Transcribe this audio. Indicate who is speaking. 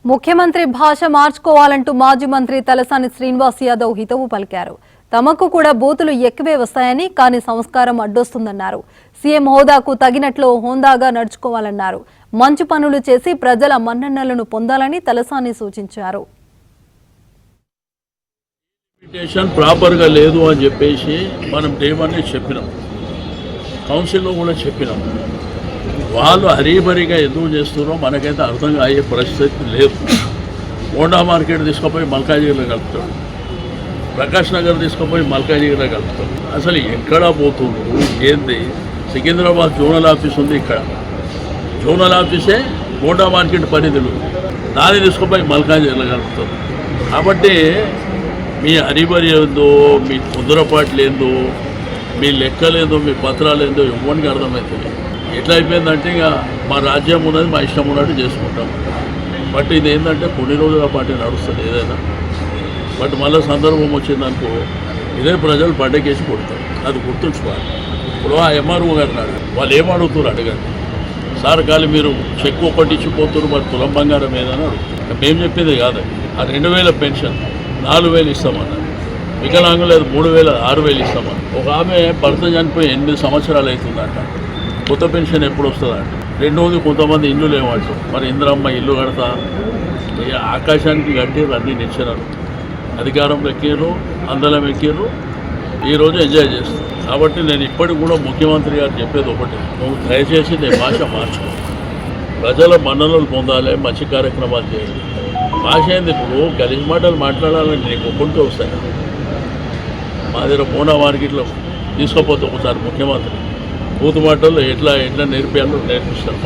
Speaker 1: ముఖ్యమంత్రి భాష మార్చుకోవాలంటూ మాజీ మంత్రి తలసాని శ్రీనివాస్ యాదవ్ హితవు పలికారు. తమకు కూడా బూతులు ఎక్కువే వస్తాయని, కానీ సంస్కారం అడ్డొస్తుందన్నారు. సీఎం హోదాకు తగినట్లు హోందాగా నడుచుకోవాలన్నారు. మంచి పనులు చేసి ప్రజల మన్ననలను పొందాలని తలసాని సూచించారు.
Speaker 2: ప్రాపర్గా లేదు అని చెప్పేసి మనం డేమని చెప్పినాం, కౌన్సిల్లో కూడా చెప్పినాం. వాళ్ళు హరీబరీగా ఎందుకు చేస్తున్నారో మనకైతే అర్థం అయ్యే పరిస్థితి లేదు. మోండా మార్కెట్ తీసుకుపోయి మల్కాజిగిరిలో కలుపుతాడు, ప్రకాష్ నగర్ తీసుకుపోయి మల్కాజిగిరిలో కలుపుతాడు. అసలు ఎక్కడ పోతుండ్రు ఏంది? సికింద్రాబాద్ జోనల్ ఆఫీస్ ఉంది, ఇక్కడ జోనల్ ఆఫీసే మోండా మార్కెట్ పరిధిలో, దాన్ని తీసుకుపోయి మల్కాజిగిరిలో కలుపుతారు. కాబట్టి మీ హరీబరీ ఏందో, మీ కుదురపాట్లు ఏందో, మీ లెక్కలేదో, మీ పత్రాలు ఏందో ఎవరికి అర్థమవుతుంది. ఎట్లా అయిపోయిందంటే ఇక మా రాజ్యం ఉన్నది మా ఇష్టం ఉన్నట్టు చేసుకుంటాం. బట్ ఇది ఏంటంటే కొన్ని రోజుల పాటు నడుస్తుంది ఏదైనా. బట్ మళ్ళీ సందర్భం వచ్చిందనుకో ఇదే ప్రజలు పడ్డకేసి కొడతారు. అది గుర్తుంచుకోవాలి. ఇప్పుడు ఆ ఎంఆర్ఓ గారిని అడగండి, వాళ్ళు ఏమడుగుతారు అడగండి. సార్ ఖాళీ మీరు చెక్ ఒకటి ఇచ్చిపోతున్నారు, మరి తులం బంగారం ఏదని అడుగుతారు. మేము చెప్పింది కాదు. ఆ 2000 పెన్షన్ 4000 ఇస్తామన్నారు, వికలాంగులు 3000 6000 ఇస్తామన్నారు. ఒక ఆమె భర్త చనిపోయి 8 సంవత్సరాలు అవుతుందంట, కొత్త పెన్షన్ ఎప్పుడు వస్తుందంట. రెండోది కొంతమంది ఇల్లు లేవంటారు. మరి ఇందిరమ్మ ఇల్లు కడతా ఆకాశానికి కట్టిరు, అన్నీ నిచ్చినారు, అధికారంలో ఎక్కారు, అందలం ఎక్కారు, ఈరోజు ఎంజాయ్ చేస్తారు. కాబట్టి నేను ఇప్పటికి కూడా ముఖ్యమంత్రి గారు చెప్పేది ఒకటి, నువ్వు దయచేసి నీ భాష మార్చుకో, ప్రజల మన్ననలు పొందాలి, మంచి కార్యక్రమాలు చేయాలి. భాష ఏంది? ఇప్పుడు గలీజ్ మాటలు మాట్లాడాలని నీకు ఒప్పుకుంటూ వస్తాయి. మా దగ్గర మోండా మార్కెట్లో తీసుకోపోతే ఒకసారి ముఖ్యమంత్రి బూతు మాటలు ఎట్లా నేర్పిస్తారో నేర్పిస్తారు.